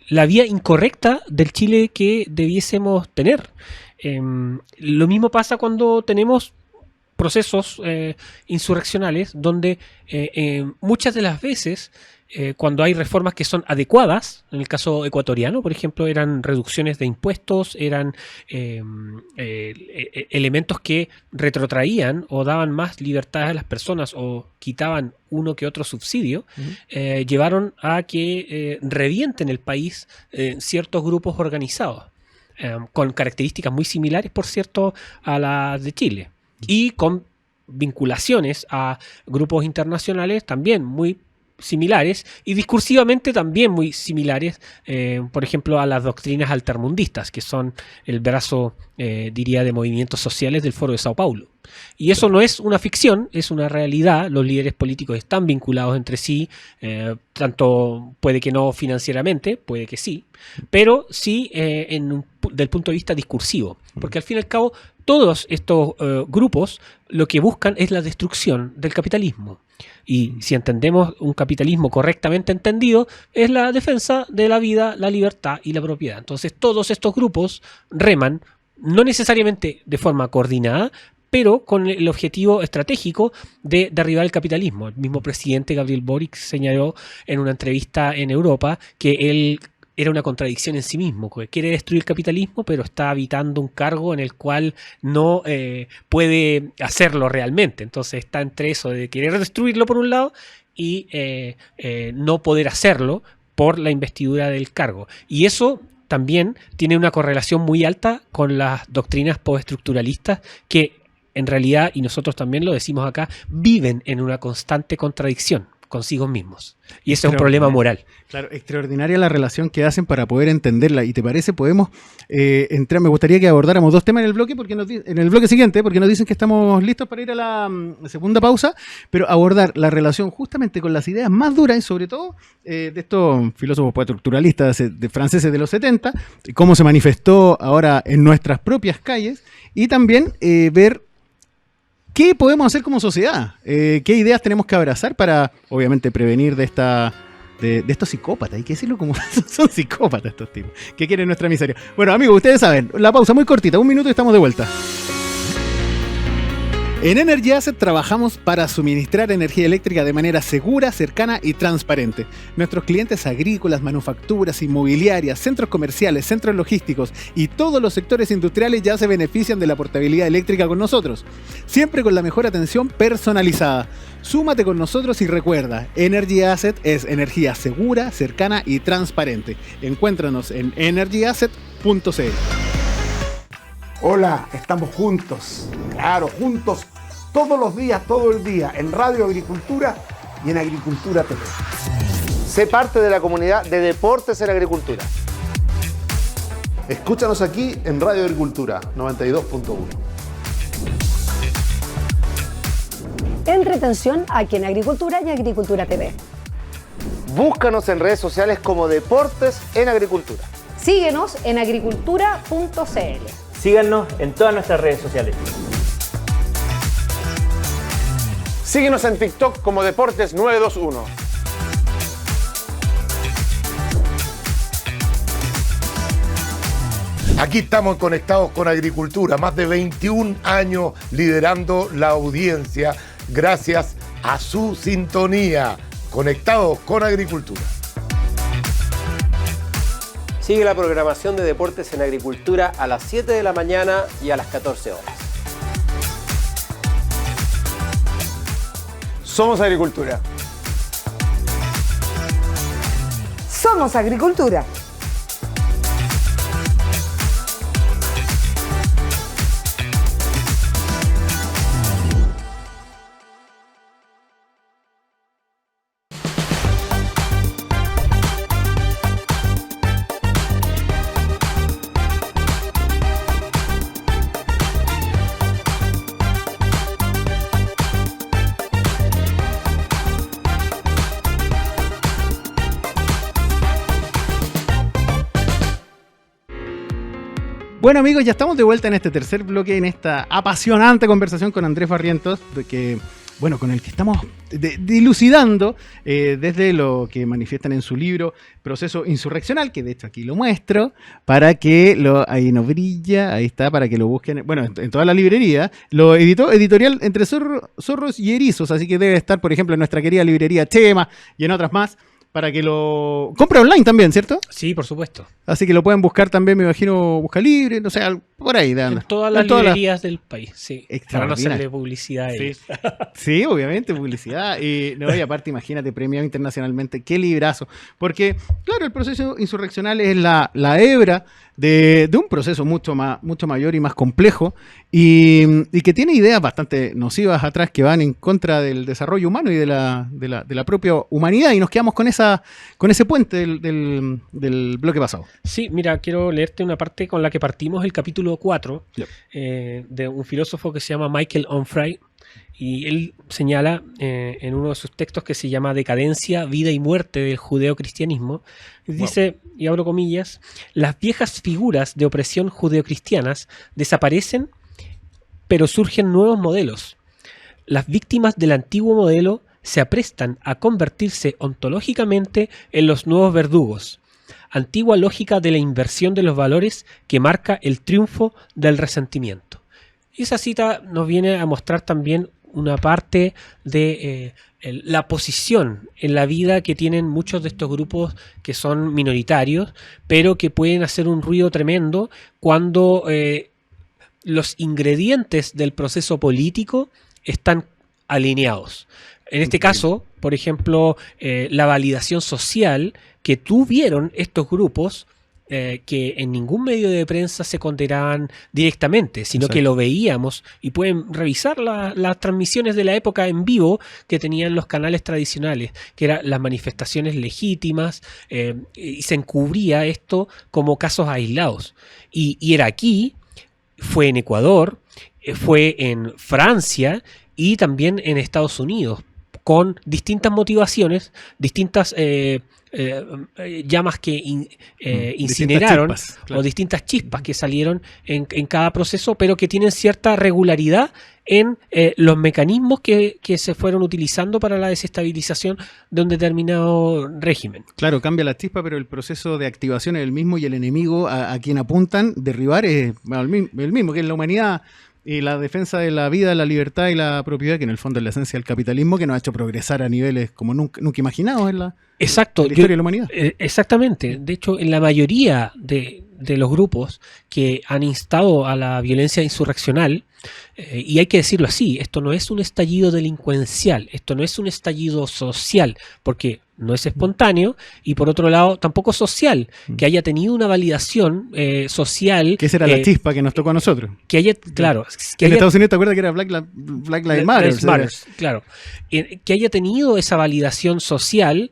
S2: la vía incorrecta del Chile que debiésemos tener. Lo mismo pasa cuando tenemos procesos insurreccionales donde muchas de las veces cuando hay reformas que son adecuadas, en el caso ecuatoriano, por ejemplo, eran reducciones de impuestos, eran elementos que retrotraían o daban más libertades a las personas o quitaban uno que otro subsidio, llevaron a que revienten el país ciertos grupos organizados, con características muy similares, por cierto, a las de Chile, y con vinculaciones a grupos internacionales también muy similares y discursivamente también muy similares, por ejemplo, a las doctrinas altermundistas, que son el brazo, diría, de movimientos sociales del Foro de Sao Paulo. Y eso no es una ficción, es una realidad. Los líderes políticos están vinculados entre sí, tanto puede que no financieramente, puede que sí, pero sí del punto de vista discursivo, porque al fin y al cabo todos estos grupos lo que buscan es la destrucción del capitalismo. Y si entendemos un capitalismo correctamente entendido, es la defensa de la vida, la libertad y la propiedad. Entonces todos estos grupos reman, no necesariamente de forma coordinada, pero con el objetivo estratégico de derribar el capitalismo. El mismo presidente Gabriel Boric señaló en una entrevista en Europa que él era una contradicción en sí mismo, que quiere destruir el capitalismo, pero está habitando un cargo en el cual no puede hacerlo realmente. Entonces está entre eso de querer destruirlo por un lado y no poder hacerlo por la investidura del cargo. Y eso también tiene una correlación muy alta con las doctrinas postestructuralistas que en realidad, y nosotros también lo decimos acá, viven en una constante contradicción consigo mismos. Y ese es un problema moral.
S1: Claro, extraordinaria la relación que hacen para poder entenderla. ¿Y te parece? Podemos entrar. Me gustaría que abordáramos dos temas en el bloque, en el bloque siguiente, porque nos dicen que estamos listos para ir a la segunda pausa, pero abordar la relación justamente con las ideas más duras y sobre todo de estos filósofos estructuralistas franceses de los 70, cómo se manifestó ahora en nuestras propias calles, y también ver ¿qué podemos hacer como sociedad? ¿Qué ideas tenemos que abrazar para, obviamente, prevenir de estos psicópatas? Hay que decirlo como son psicópatas estos tipos que quieren nuestra miseria. Bueno, amigos, ustedes saben, la pausa muy cortita, 1 minuto y estamos de vuelta. En Energy Asset trabajamos para suministrar energía eléctrica de manera segura, cercana y transparente. Nuestros clientes agrícolas, manufacturas, inmobiliarias, centros comerciales, centros logísticos y todos los sectores industriales ya se benefician de la portabilidad eléctrica con nosotros. Siempre con la mejor atención personalizada. Súmate con nosotros y recuerda, Energy Asset es energía segura, cercana y transparente. Encuéntranos en energyasset.cl.
S3: Hola, estamos juntos, claro, juntos, todos los días, todo el día, en Radio Agricultura y en Agricultura TV.
S4: Sé parte de la comunidad de Deportes en Agricultura.
S7: Escúchanos aquí en Radio Agricultura 92.1.
S5: Entretención aquí en Agricultura y Agricultura TV.
S4: Búscanos en redes sociales como Deportes en Agricultura.
S5: Síguenos en agricultura.cl.
S8: Síganos en todas nuestras redes sociales.
S6: Síguenos en TikTok como Deportes 921.
S3: Aquí estamos conectados con Agricultura, más de 21 años liderando la audiencia gracias a su sintonía. Conectados con Agricultura.
S6: Sigue la programación de Deportes en Agricultura a las 7 de la mañana y a las 14 horas.
S9: Somos Agricultura.
S5: Somos Agricultura.
S1: Bueno, amigos, ya estamos de vuelta en este tercer bloque, en esta apasionante conversación con Andrés Barrientos, con el que estamos dilucidando desde lo que manifiestan en su libro Proceso Insurreccional, que de hecho aquí lo muestro, para que ahí nos brilla, ahí está, para que lo busquen, bueno, en toda la librería. Lo editó Editorial Entre Zorros y Erizos, así que debe estar, por ejemplo, en nuestra querida librería Chema y en otras más, para que lo compre online también, ¿cierto?
S2: Sí, por supuesto.
S1: Así que lo pueden buscar también, me imagino, Busca Libre, no sé, por ahí.
S2: En todas las librerías del país, sí. Para no hacerle publicidad a ellos.
S1: Sí, obviamente, publicidad. Y aparte, imagínate, premiado internacionalmente, qué librazo. Porque, claro, el proceso insurreccional es la hebra de un proceso mucho mayor y más complejo, y que tiene ideas bastante nocivas atrás que van en contra del desarrollo humano y de la propia humanidad. Y nos quedamos con ese puente del bloque pasado.
S2: Sí, mira, quiero leerte una parte con la que partimos el capítulo 4, de un filósofo que se llama Michael Onfray, y él señala en uno de sus textos que se llama Decadencia, vida y muerte del judeocristianismo, dice, y abro comillas, las viejas figuras de opresión judeocristianas desaparecen, pero surgen nuevos modelos. Las víctimas del antiguo modelo se aprestan a convertirse ontológicamente en los nuevos verdugos. Antigua lógica de la inversión de los valores que marca el triunfo del resentimiento. Y esa cita nos viene a mostrar también una parte de la posición en la vida que tienen muchos de estos grupos que son minoritarios, pero que pueden hacer un ruido tremendo cuando los ingredientes del proceso político están alineados. En este caso, por ejemplo, la validación social que tuvieron estos grupos, que en ningún medio de prensa se condenaban directamente, sino que lo veíamos, y pueden revisar las transmisiones de la época en vivo que tenían los canales tradicionales, que eran las manifestaciones legítimas, y se encubría esto como casos aislados. Y era aquí, fue en Ecuador, fue en Francia y también en Estados Unidos, con distintas motivaciones, distintas llamas que incineraron, distintas chispas, claro, o distintas chispas que salieron en cada proceso, pero que tienen cierta regularidad en los mecanismos que se fueron utilizando para la desestabilización de un determinado régimen.
S1: Claro, cambia la chispa, pero el proceso de activación es el mismo, y el enemigo a quien apuntan derribar es el mismo, que es la humanidad. Y la defensa de la vida, la libertad y la propiedad, que en el fondo es la esencia del capitalismo, que nos ha hecho progresar a niveles como nunca imaginados en la historia de la humanidad.
S2: Exactamente. De hecho, en la mayoría de los grupos que han instado a la violencia insurreccional, y hay que decirlo así, esto no es un estallido delincuencial, esto no es un estallido social, porque no es espontáneo, y por otro lado tampoco social, que haya tenido una validación social. Que
S1: esa era la chispa que nos tocó a nosotros.
S2: Que haya, claro. Que
S1: en Estados Unidos, ¿te acuerdas que era Black Lives Matter?
S2: Claro. Que haya tenido esa validación social,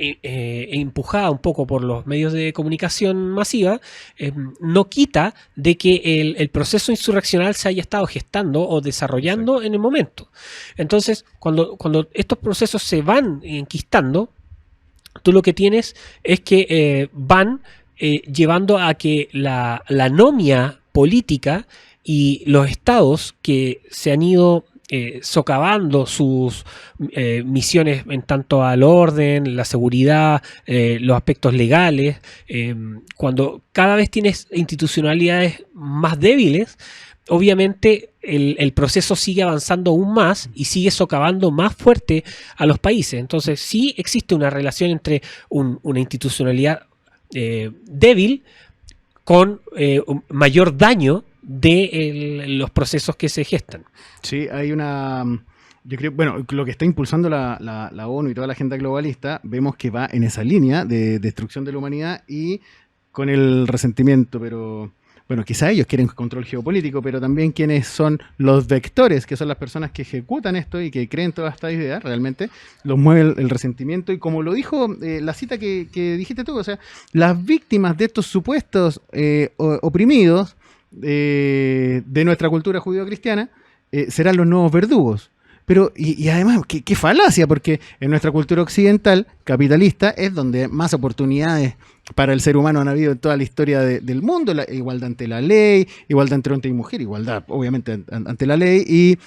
S2: empujada un poco por los medios de comunicación masiva, no quita de que el proceso insurreccional se haya estado gestando o desarrollando en el momento. Entonces, cuando estos procesos se van enquistando, tú lo que tienes es que van llevando a que la anomia política y los estados que se han ido socavando sus misiones en tanto al orden, la seguridad, los aspectos legales, cuando cada vez tienes institucionalidades más débiles, obviamente el proceso sigue avanzando aún más y sigue socavando más fuerte a los países. Entonces sí existe una relación entre una institucionalidad débil con mayor daño de los procesos que se gestan.
S1: Sí, hay yo creo, bueno, lo que está impulsando la ONU y toda la agenda globalista, vemos que va en esa línea de destrucción de la humanidad y con el resentimiento, pero bueno, quizá ellos quieren control geopolítico, pero también quienes son los vectores, que son las personas que ejecutan esto y que creen toda esta idea, realmente los mueve el resentimiento. Y como lo dijo la cita que dijiste tú, o sea, las víctimas de estos supuestos oprimidos de nuestra cultura judío-cristiana serán los nuevos verdugos. Pero, y además, qué falacia, porque en nuestra cultura occidental, capitalista, es donde más oportunidades para el ser humano han habido en toda la historia del mundo, la igualdad ante la ley, igualdad entre hombre y mujer, igualdad obviamente ante la ley, y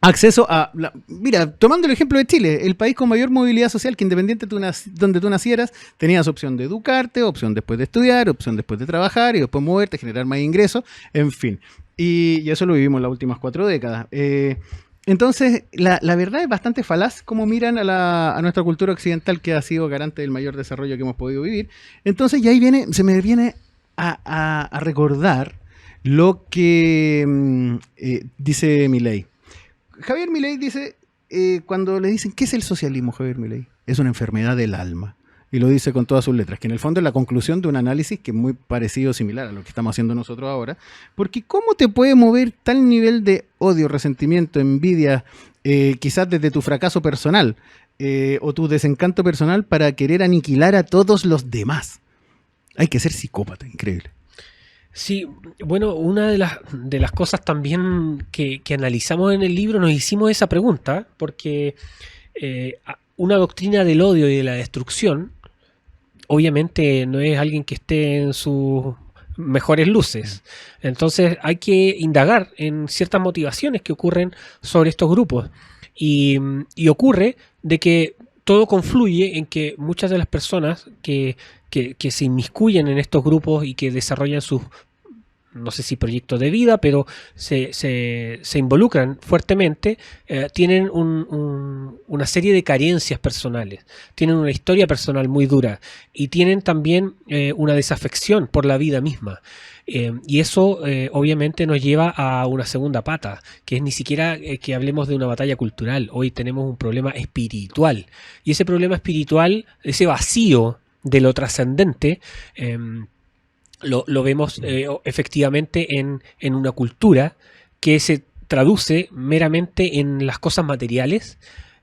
S1: acceso a... mira, tomando el ejemplo de Chile, el país con mayor movilidad social, que independiente donde tú nacieras, tenías opción de educarte, opción después de estudiar, opción después de trabajar, y después moverte, generar más ingresos, en fin. Y eso lo vivimos en las últimas 4 décadas. Entonces, la verdad es bastante falaz como miran a nuestra cultura occidental, que ha sido garante del mayor desarrollo que hemos podido vivir. Entonces, y ahí se me viene a recordar lo que dice Milei. Javier Milei dice, cuando le dicen, ¿qué es el socialismo, Javier Milei? Es una enfermedad del alma. Y lo dice con todas sus letras, que en el fondo es la conclusión de un análisis que es muy parecido, similar a lo que estamos haciendo nosotros ahora. Porque ¿cómo te puede mover tal nivel de odio, resentimiento, envidia, quizás desde tu fracaso personal o tu desencanto personal para querer aniquilar a todos los demás? Hay que ser psicópata, increíble.
S2: Sí, bueno, una de las cosas también que analizamos en el libro, nos hicimos esa pregunta, porque una doctrina del odio y de la destrucción, obviamente no es alguien que esté en sus mejores luces. Entonces hay que indagar en ciertas motivaciones que ocurren sobre estos grupos. Y ocurre de que todo confluye en que muchas de las personas que se inmiscuyen en estos grupos y que desarrollan sus, no sé si proyectos de vida, pero se involucran fuertemente, tienen una serie de carencias personales, tienen una historia personal muy dura y tienen también una desafección por la vida misma. Y eso obviamente nos lleva a una segunda pata, que es ni siquiera que hablemos de una batalla cultural. Hoy tenemos un problema espiritual, y ese problema espiritual, ese vacío de lo trascendente, lo vemos efectivamente en una cultura que se traduce meramente en las cosas materiales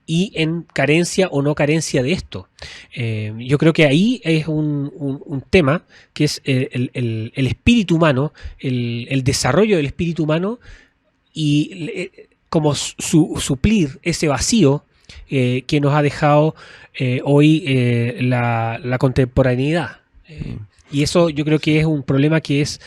S2: y en carencia o no carencia de esto. Yo creo que ahí es un tema que es el espíritu humano, el desarrollo del espíritu humano y como suplir ese vacío que nos ha dejado hoy la contemporaneidad. Y eso yo creo que es un problema que es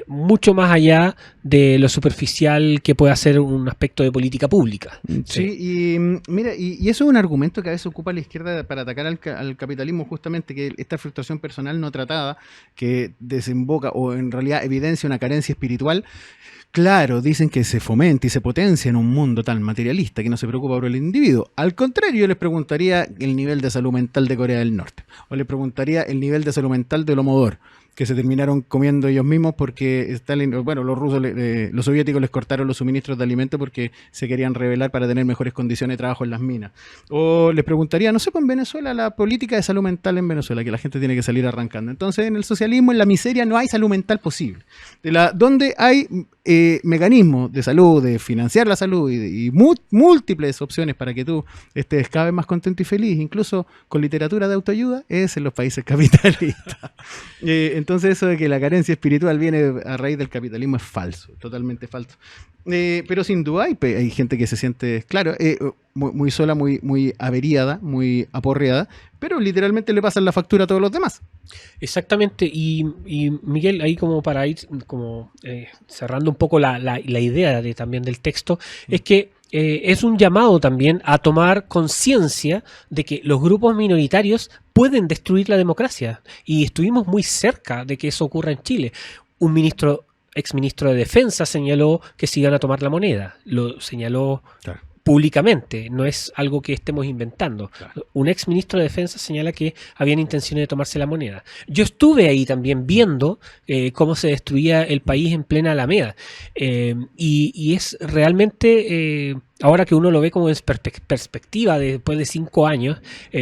S2: mucho más allá de lo superficial que puede ser un aspecto de política pública.
S1: Sí, y mira, y eso es un argumento que a veces ocupa la izquierda para atacar al capitalismo, justamente, que esta frustración personal no tratada, que desemboca o en realidad evidencia una carencia espiritual. Claro, dicen que se fomenta y se potencia en un mundo tan materialista que no se preocupa por el individuo. Al contrario, yo les preguntaría el nivel de salud mental de Corea del Norte. O les preguntaría el nivel de salud mental de Lomodor, que se terminaron comiendo ellos mismos porque Stalin, bueno, los rusos, los soviéticos les cortaron los suministros de alimentos porque se querían rebelar para tener mejores condiciones de trabajo en las minas. O les preguntaría, no sé, pues en Venezuela, la política de salud mental en Venezuela, que la gente tiene que salir arrancando. Entonces, en el socialismo, en la miseria, no hay salud mental posible. Donde hay mecanismos de salud, de financiar la salud y múltiples opciones para que tú estés cada vez más contento y feliz, incluso con literatura de autoayuda, es en los países capitalistas. Entonces eso de que la carencia espiritual viene a raíz del capitalismo es falso, totalmente falso. Pero sin duda hay gente que se siente, claro, muy sola, muy averiada, muy aporreada, pero literalmente le pasan la factura a todos los demás.
S2: Exactamente, y Miguel, ahí como para ir como cerrando un poco la idea también del texto, es que es un llamado también a tomar conciencia de que los grupos minoritarios pueden destruir la democracia, y estuvimos muy cerca de que eso ocurra en Chile. Un exministro de Defensa señaló que se iban a tomar la moneda, lo señaló claro, públicamente, no es algo que estemos inventando. Claro. Un exministro de Defensa señala que habían intenciones de tomarse la moneda. Yo estuve ahí también viendo cómo se destruía el país en plena Alameda, y es realmente... ahora que uno lo ve como en perspectiva después de 5 años,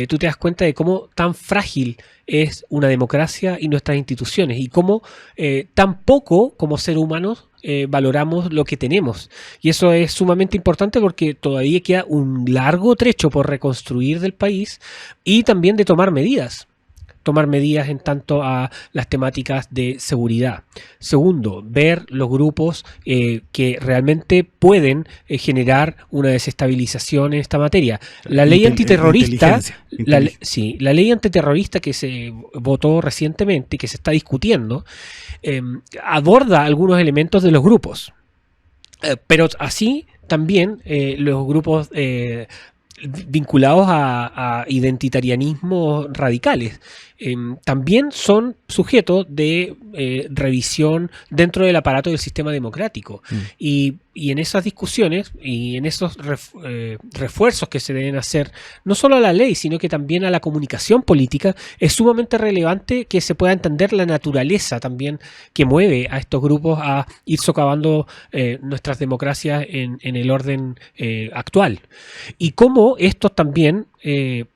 S2: tú te das cuenta de cómo tan frágil es una democracia y nuestras instituciones, y cómo tan poco como seres humanos valoramos lo que tenemos. Y eso es sumamente importante porque todavía queda un largo trecho por reconstruir del país y también de tomar medidas. tomar medidas en tanto a las temáticas de seguridad. Segundo, ver los grupos que realmente pueden generar una desestabilización en esta materia. La ley antiterrorista, la ley antiterrorista que se votó recientemente y que se está discutiendo, aborda algunos elementos de los grupos. Pero así también los grupos vinculados a identitarianismos radicales también son sujetos de revisión dentro del aparato del sistema democrático. Y en esas discusiones y en esos refuerzos que se deben hacer, no solo a la ley, sino que también a la comunicación política, es sumamente relevante que se pueda entender la naturaleza también que mueve a estos grupos a ir socavando nuestras democracias en el orden actual. Y cómo estos también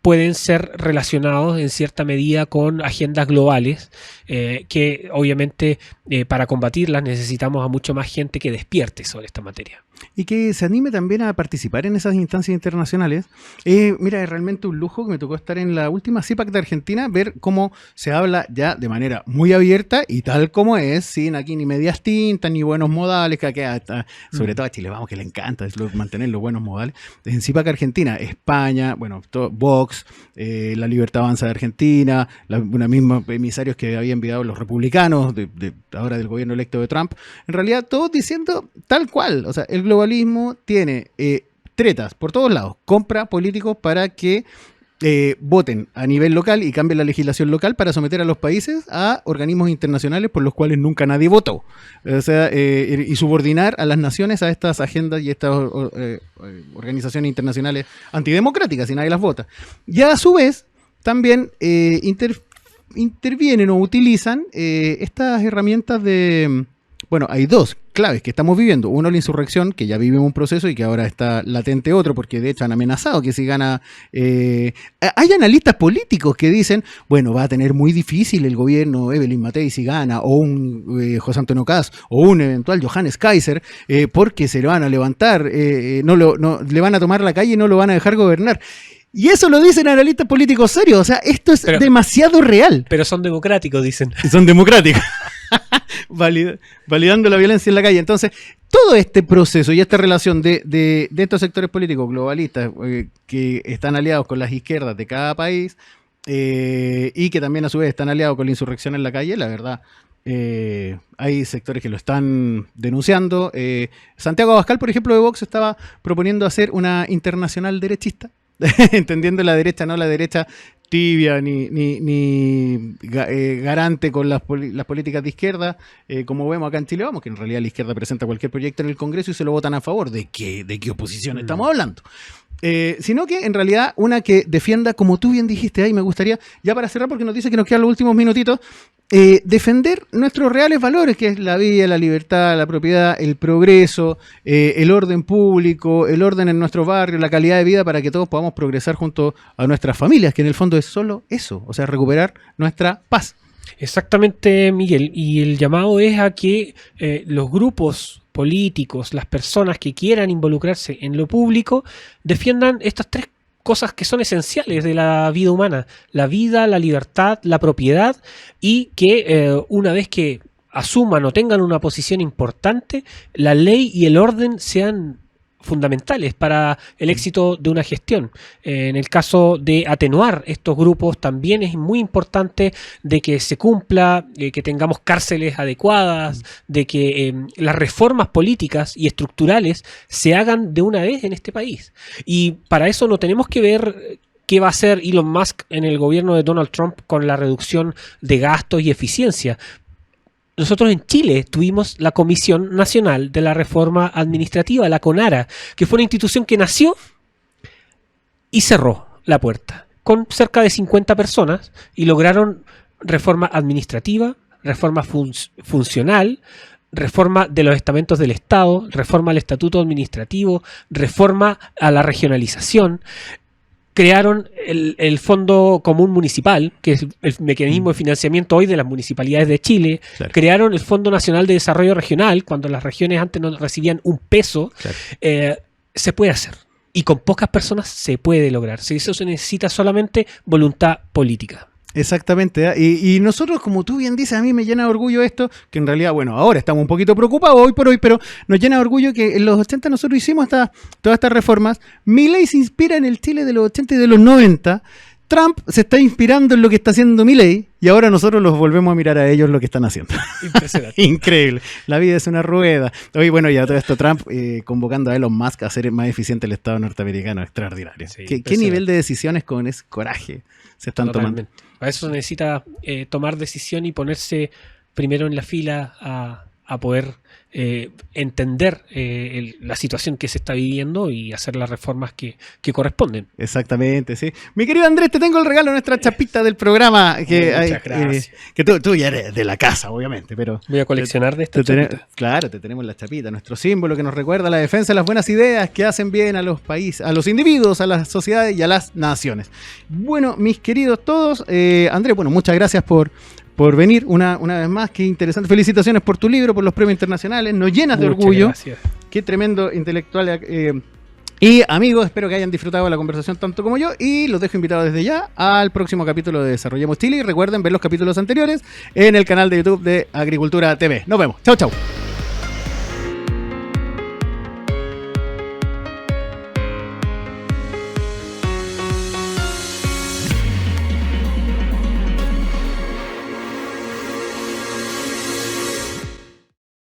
S2: pueden ser relacionados en cierta medida con agendas globales que obviamente para combatirlas necesitamos a mucho más gente que despierte sobre esta materia.
S1: Y que se anime también a participar en esas instancias internacionales. Mira, es realmente un lujo que me tocó estar en la última CIPAC de Argentina, ver cómo se habla ya de manera muy abierta y tal como es, sin aquí ni medias tintas, ni buenos modales, que hasta, sobre todo a Chile, vamos, que le encanta mantener los buenos modales. En CIPAC Argentina, España, bueno, Vox, La Libertad Avanza de Argentina, una misma emisarios que había enviado los republicanos, ahora del gobierno electo de Trump, en realidad todos diciendo tal cual, o sea, el globalismo tiene tretas por todos lados, compra políticos para que voten a nivel local y cambien la legislación local para someter a los países a organismos internacionales por los cuales nunca nadie votó. O sea, y subordinar a las naciones a estas agendas y estas organizaciones internacionales antidemocráticas y nadie las vota. Y a su vez, también intervienen o utilizan estas herramientas de... Bueno, hay dos claves que estamos viviendo. Uno, la insurrección, que ya vivimos un proceso y que ahora está latente otro, porque de hecho han amenazado que si gana... hay analistas políticos que dicen, bueno, va a tener muy difícil el gobierno Evelyn Matei si gana, o un José Antonio Kast, o un eventual Johannes Kaiser, porque se le van a levantar, le van a tomar la calle y no lo van a dejar gobernar. Y eso lo dicen analistas políticos serios. O sea, esto es demasiado real.
S2: Pero son democráticos, dicen.
S1: Son democráticos. Validando la violencia en la calle. Entonces, todo este proceso y esta relación de estos sectores políticos globalistas que están aliados con las izquierdas de cada país y que también a su vez están aliados con la insurrección en la calle, la verdad... hay sectores que lo están denunciando. Santiago Abascal, por ejemplo, de Vox, estaba proponiendo hacer una internacional derechista, entendiendo la derecha, no la derecha tibia ni garante con las políticas de izquierda, como vemos acá en Chile, vamos, que en realidad la izquierda presenta cualquier proyecto en el Congreso y se lo votan a favor. ¿De qué oposición estamos hablando? Sino que en realidad una que defienda, como tú bien dijiste ahí, me gustaría, ya para cerrar porque nos dice que nos quedan los últimos minutitos, defender nuestros reales valores, que es la vida, la libertad, la propiedad, el progreso, el orden público, el orden en nuestro barrio, la calidad de vida para que todos podamos progresar junto a nuestras familias, que en el fondo es solo eso, o sea, recuperar nuestra paz.
S2: Exactamente, Miguel, y el llamado es a que los grupos políticos, las personas que quieran involucrarse en lo público, defiendan estas tres cosas que son esenciales de la vida humana: la vida, la libertad, la propiedad, y que una vez que asuman o tengan una posición importante, la ley y el orden sean fundamentales para el éxito de una gestión. En el caso de atenuar estos grupos también es muy importante de que se cumpla, que tengamos cárceles adecuadas, de que las reformas políticas y estructurales se hagan de una vez en este país. Y para eso no tenemos que ver qué va a hacer Elon Musk en el gobierno de Donald Trump con la reducción de gastos y eficiencia. Nosotros en Chile tuvimos la Comisión Nacional de la Reforma Administrativa, la CONARA, que fue una institución que nació y cerró la puerta, con cerca de 50 personas, y lograron reforma administrativa, reforma funcional, reforma de los estamentos del Estado, reforma al estatuto administrativo, reforma a la regionalización. Crearon el Fondo Común Municipal, que es el mecanismo de financiamiento hoy de las municipalidades de Chile. Claro. Crearon el Fondo Nacional de Desarrollo Regional, cuando las regiones antes no recibían un peso. Claro. Se puede hacer. Y con pocas personas se puede lograr. Eso se necesita solamente voluntad política.
S1: Exactamente. Y nosotros, como tú bien dices, a mí me llena de orgullo esto, que en realidad, bueno, ahora estamos un poquito preocupados hoy por hoy, pero nos llena de orgullo que en los 80 nosotros hicimos todas estas reformas. Milei se inspira en el Chile de los 80 y de los 90. Trump se está inspirando en lo que está haciendo Milei y ahora nosotros los volvemos a mirar a ellos lo que están haciendo.
S2: Impresionante.
S1: Increíble. La vida es una rueda. Hoy, bueno, ya todo esto Trump convocando a Elon Musk a hacer más eficiente el Estado norteamericano. Extraordinario.
S2: Sí,
S1: ¿Qué nivel de decisiones con ese coraje se están tomando?
S2: Para eso se necesita tomar decisión y ponerse primero en la fila a poder entender la situación que se está viviendo y hacer las reformas que corresponden.
S1: Exactamente, sí. Mi querido Andrés, te tengo el regalo de nuestra chapita del programa.
S2: Muchas gracias.
S1: Que tú ya eres de la casa, obviamente, pero...
S2: Voy a coleccionar de esta chapita.
S1: Claro, te tenemos la chapita, nuestro símbolo que nos recuerda la defensa de las buenas ideas que hacen bien a los países, a los individuos, a las sociedades y a las naciones. Bueno, mis queridos todos, Andrés, bueno, muchas gracias por venir una vez más. Qué interesante. Felicitaciones por tu libro, por los premios internacionales. Nos llenas de orgullo.
S2: Gracias.
S1: Qué tremendo intelectual. Y amigos, espero que hayan disfrutado de la conversación tanto como yo. Y los dejo invitados desde ya al próximo capítulo de Desarrollemos Chile. Y recuerden ver los capítulos anteriores en el canal de YouTube de Agricultura TV. Nos vemos. Chau, chau.